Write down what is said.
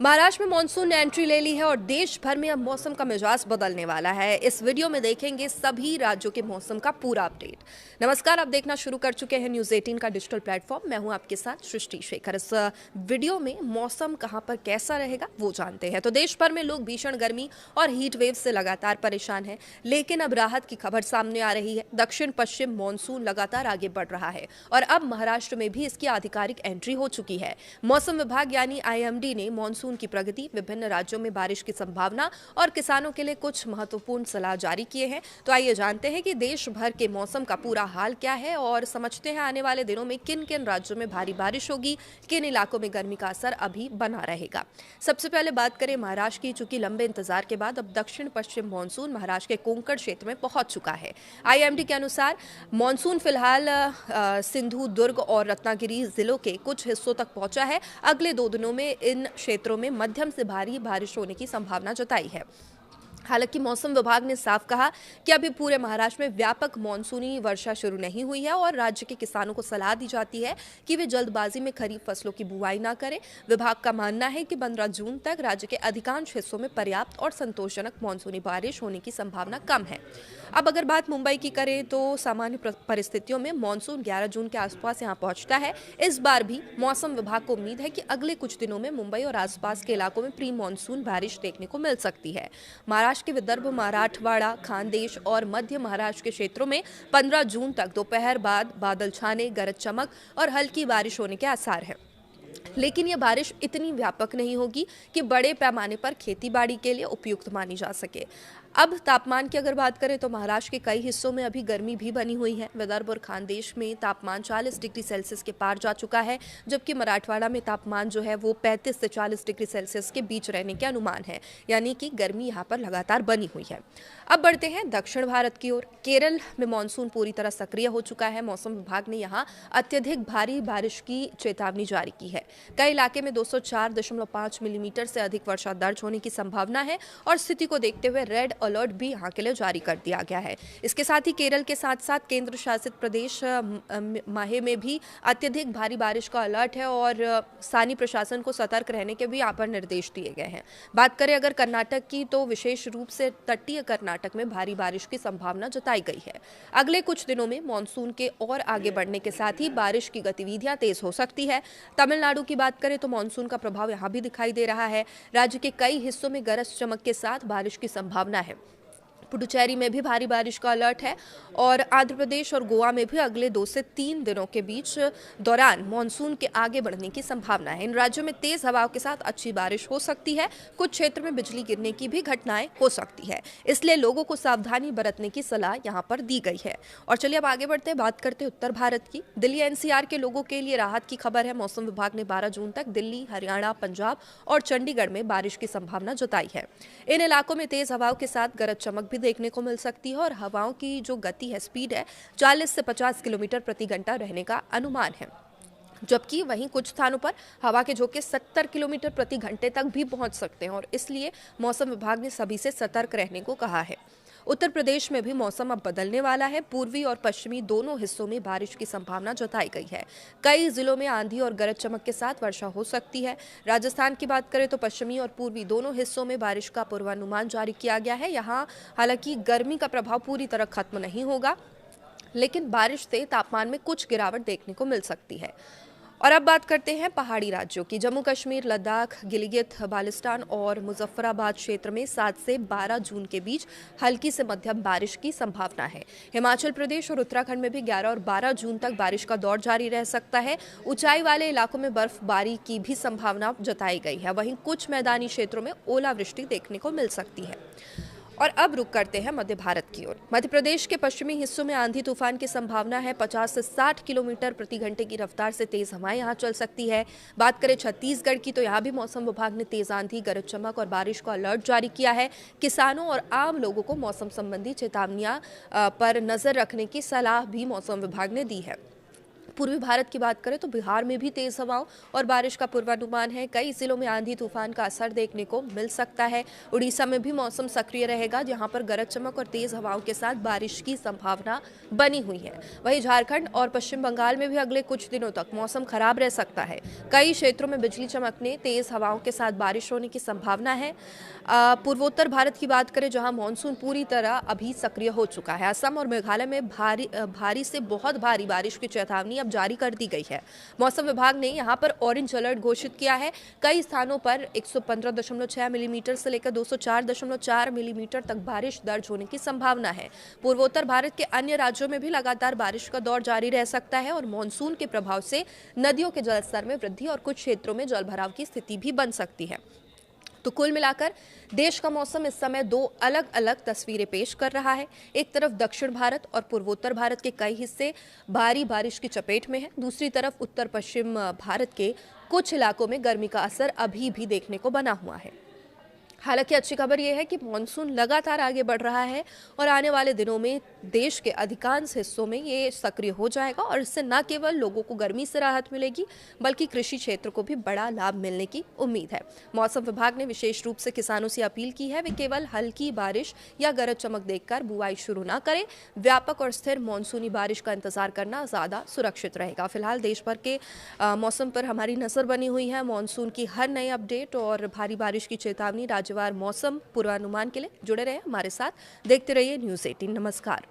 महाराष्ट्र में मानसून ने एंट्री ले ली है और देश भर में अब मौसम का मिजाज बदलने वाला है। इस वीडियो में देखेंगे सभी राज्यों के मौसम का पूरा अपडेट। नमस्कार, आप देखना शुरू कर चुके हैं न्यूज़ 18 का डिजिटल प्लेटफॉर्म। मैं हूं आपके साथ सृष्टि शेखर। इस वीडियो में मौसम कहां पर कैसा रहेगा वो जानते हैं। तो देश भर में लोग भीषण गर्मी और हीट वेव से लगातार परेशान हैं, लेकिन अब राहत की खबर सामने आ रही है। दक्षिण पश्चिम मानसून लगातार आगे बढ़ रहा है और अब महाराष्ट्र में भी इसकी आधिकारिक एंट्री हो चुकी है। मौसम विभाग यानी IMD ने मानसून की प्रगति, विभिन्न राज्यों में बारिश की संभावना और किसानों के लिए कुछ महत्वपूर्ण सलाह जारी किए हैं। तो आइए जानते हैं कि देश भर के मौसम का पूरा हाल क्या है और समझते हैं आने वाले दिनों में किन किन राज्यों में भारी बारिश होगी, किन इलाकों में गर्मी का असर अभी बना रहेगा। सबसे पहले बात करें महाराष्ट्र की। चूंकि लंबे इंतजार के बाद अब दक्षिण पश्चिम मानसून महाराष्ट्र के कोंकण क्षेत्र में पहुंच चुका है। IMD के अनुसार मानसून फिलहाल सिंधु, दुर्ग और रत्नागिरी जिलों के कुछ हिस्सों तक पहुंचा है। अगले 2 दिनों में इन क्षेत्रों में मध्यम से भारी बारिश होने की संभावना जताई है। हालांकि मौसम विभाग ने साफ कहा कि अभी पूरे महाराष्ट्र में व्यापक मानसूनी वर्षा शुरू नहीं हुई है और राज्य के किसानों को सलाह दी जाती है कि वे जल्दबाजी में खरीफ फसलों की बुआई न करें। विभाग का मानना है कि 15 जून तक राज्य के अधिकांश हिस्सों में पर्याप्त और संतोषजनक मानसूनी बारिश होने की संभावना कम है। अब अगर बात मुंबई की करें तो सामान्य परिस्थितियों में मानसून 11 जून के आसपास यहां पहुंचता है। इस बार भी मौसम विभाग को उम्मीद है कि अगले कुछ दिनों में मुंबई और आसपास के इलाकों में प्री मानसून बारिश देखने को मिल सकती है। महाराष्ट्र के विदर्भ, मराठवाड़ा, खानदेश और मध्य महाराष्ट्र के क्षेत्रों में 15 जून तक दोपहर बाद बादल छाने, गरज चमक और हल्की बारिश होने के आसार हैं। लेकिन यह बारिश इतनी व्यापक नहीं होगी कि बड़े पैमाने पर खेती बाड़ी के लिए उपयुक्त मानी जा सके। अब तापमान की अगर बात करें तो महाराष्ट्र के कई हिस्सों में अभी गर्मी भी बनी हुई है। विदर्भ और खानदेश में तापमान 40 डिग्री सेल्सियस के पार जा चुका है, जबकि मराठवाड़ा में तापमान जो है वो 35 से 40 डिग्री सेल्सियस के बीच रहने के अनुमान है, यानी कि गर्मी यहाँ पर लगातार बनी हुई है। अब बढ़ते हैं दक्षिण भारत की ओर। केरल में मानसून पूरी तरह सक्रिय हो चुका है। मौसम विभाग ने यहाँ अत्यधिक भारी बारिश की चेतावनी जारी की है। कई इलाके में 204.5 मिलीमीटर से अधिक वर्षा दर्ज होने की संभावना है और स्थिति को देखते हुए रेड अलर्ट भी यहाँ के लिए जारी कर दिया गया है। इसके साथ ही केरल के साथ साथ केंद्र शासित प्रदेश माहे में भी अत्यधिक भारी बारिश का अलर्ट है और स्थानीय प्रशासन को सतर्क रहने के भी यहाँ पर निर्देश दिए गए हैं। बात करें अगर कर्नाटक की तो विशेष रूप से तटीय कर्नाटक में भारी बारिश की संभावना जताई गई है। अगले कुछ दिनों में मानसून के और आगे बढ़ने के साथ ही बारिश की गतिविधियां तेज हो सकती है। तमिलनाडु की बात करें तो मानसून का प्रभाव यहाँ भी दिखाई दे रहा है। राज्य के कई हिस्सों में गरज चमक के साथ बारिश की संभावना है। पुडुचेरी में भी भारी बारिश का अलर्ट है और आंध्र प्रदेश और गोवा में भी अगले 2 से 3 दिनों के बीच दौरान मानसून के आगे बढ़ने की संभावना है। इन राज्यों में तेज हवाओं के साथ अच्छी बारिश हो सकती है। कुछ क्षेत्र में बिजली गिरने की भी घटनाएं हो सकती है, इसलिए लोगों को सावधानी बरतने की सलाह यहाँ पर दी गई है। और चलिए अब आगे बढ़ते हैं, बात करते हैं उत्तर भारत की। दिल्ली NCR के लोगों के लिए राहत की खबर है। मौसम विभाग ने 12 जून तक दिल्ली, हरियाणा, पंजाब और चंडीगढ़ में बारिश की संभावना जताई है। इन इलाकों में तेज हवाओं के साथ गरज चमक देखने को मिल सकती है और हवाओं की जो गति है, स्पीड है, 40 से 50 किलोमीटर प्रति घंटा रहने का अनुमान है। जबकि वहीं कुछ स्थानों पर हवा के झोंके 70 किलोमीटर प्रति घंटे तक भी पहुंच सकते हैं और इसलिए मौसम विभाग ने सभी से सतर्क रहने को कहा है। उत्तर प्रदेश में भी मौसम अब बदलने वाला है। पूर्वी और पश्चिमी दोनों हिस्सों में बारिश की संभावना जताई गई है। कई जिलों में आंधी और गरज चमक के साथ वर्षा हो सकती है। राजस्थान की बात करें तो पश्चिमी और पूर्वी दोनों हिस्सों में बारिश का पूर्वानुमान जारी किया गया है। यहाँ हालांकि गर्मी का प्रभाव पूरी तरह खत्म नहीं होगा, लेकिन बारिश से तापमान में कुछ गिरावट देखने को मिल सकती है। और अब बात करते हैं पहाड़ी राज्यों की। जम्मू कश्मीर, लद्दाख, गिलगित बाल्टिस्तान और मुजफ्फराबाद क्षेत्र में 7 से 12 जून के बीच हल्की से मध्यम बारिश की संभावना है। हिमाचल प्रदेश और उत्तराखंड में भी 11 और 12 जून तक बारिश का दौर जारी रह सकता है। ऊंचाई वाले इलाकों में बर्फबारी की भी संभावना जताई गई है। वहीं कुछ मैदानी क्षेत्रों में ओलावृष्टि देखने को मिल सकती है। और अब रुक करते हैं मध्य भारत की ओर। मध्य प्रदेश के पश्चिमी हिस्सों में आंधी तूफान की संभावना है। 50 से 60 किलोमीटर प्रति घंटे की रफ्तार से तेज हवाएं यहां चल सकती है। बात करें छत्तीसगढ़ की तो यहां भी मौसम विभाग ने तेज आंधी, गरज चमक और बारिश का अलर्ट जारी किया है। किसानों और आम लोगों को मौसम संबंधी चेतावनियां पर नजर रखने की सलाह भी मौसम विभाग ने दी है। पूर्वी भारत की बात करें तो बिहार में भी तेज हवाओं और बारिश का पूर्वानुमान है। कई जिलों में आंधी तूफान का असर देखने को मिल सकता है। उड़ीसा में भी मौसम सक्रिय रहेगा, जहां पर गरज चमक और तेज हवाओं के साथ बारिश की संभावना बनी हुई है। वहीं झारखंड और पश्चिम बंगाल में भी अगले कुछ दिनों तक मौसम खराब रह सकता है। कई क्षेत्रों में बिजली चमकने, तेज हवाओं के साथ बारिश होने की संभावना है। पूर्वोत्तर भारत की बात करें, जहां मानसून पूरी तरह अभी सक्रिय हो चुका है। असम और मेघालय में भारी से बहुत भारी बारिश की चेतावनी अब जारी कर दी गई है। मौसम विभाग ने यहां पर ऑरेंज अलर्ट घोषित किया है। कई स्थानों पर 115.6 मिलीमीटर से लेकर 204.4 मिलीमीटर तक बारिश दर्ज होने की संभावना है। पूर्वोत्तर भारत के अन्य राज्यों में भी लगातार बारिश का दौर जारी रह सकता है और मानसून के प्रभाव से नदियों के जलस्तर में वृद्धि और कुछ क्षेत्रों में जलभराव की स्थिति भी बन सकती है। तो कुल मिलाकर देश का मौसम इस समय दो अलग अलग तस्वीरें पेश कर रहा है। एक तरफ दक्षिण भारत और पूर्वोत्तर भारत के कई हिस्से भारी बारिश की चपेट में हैं। दूसरी तरफ उत्तर पश्चिम भारत के कुछ इलाकों में गर्मी का असर अभी भी देखने को बना हुआ है। हालांकि अच्छी खबर यह है कि मानसून लगातार आगे बढ़ रहा है और आने वाले दिनों में देश के अधिकांश हिस्सों में ये सक्रिय हो जाएगा और इससे न केवल लोगों को गर्मी से राहत मिलेगी, बल्कि कृषि क्षेत्र को भी बड़ा लाभ मिलने की उम्मीद है। मौसम विभाग ने विशेष रूप से किसानों से अपील की है वे केवल हल्की बारिश या गरज चमक देखकर बुआई शुरू न करें। व्यापक और स्थिर मानसूनी बारिश का इंतजार करना ज्यादा सुरक्षित रहेगा। फिलहाल देश भर के मौसम पर हमारी नजर बनी हुई है। मानसून की हर नई अपडेट और भारी बारिश की चेतावनी, राज्यवार मौसम पूर्वानुमान के लिए जुड़े रहे हमारे साथ। देखते रहिए न्यूज़ 18। नमस्कार।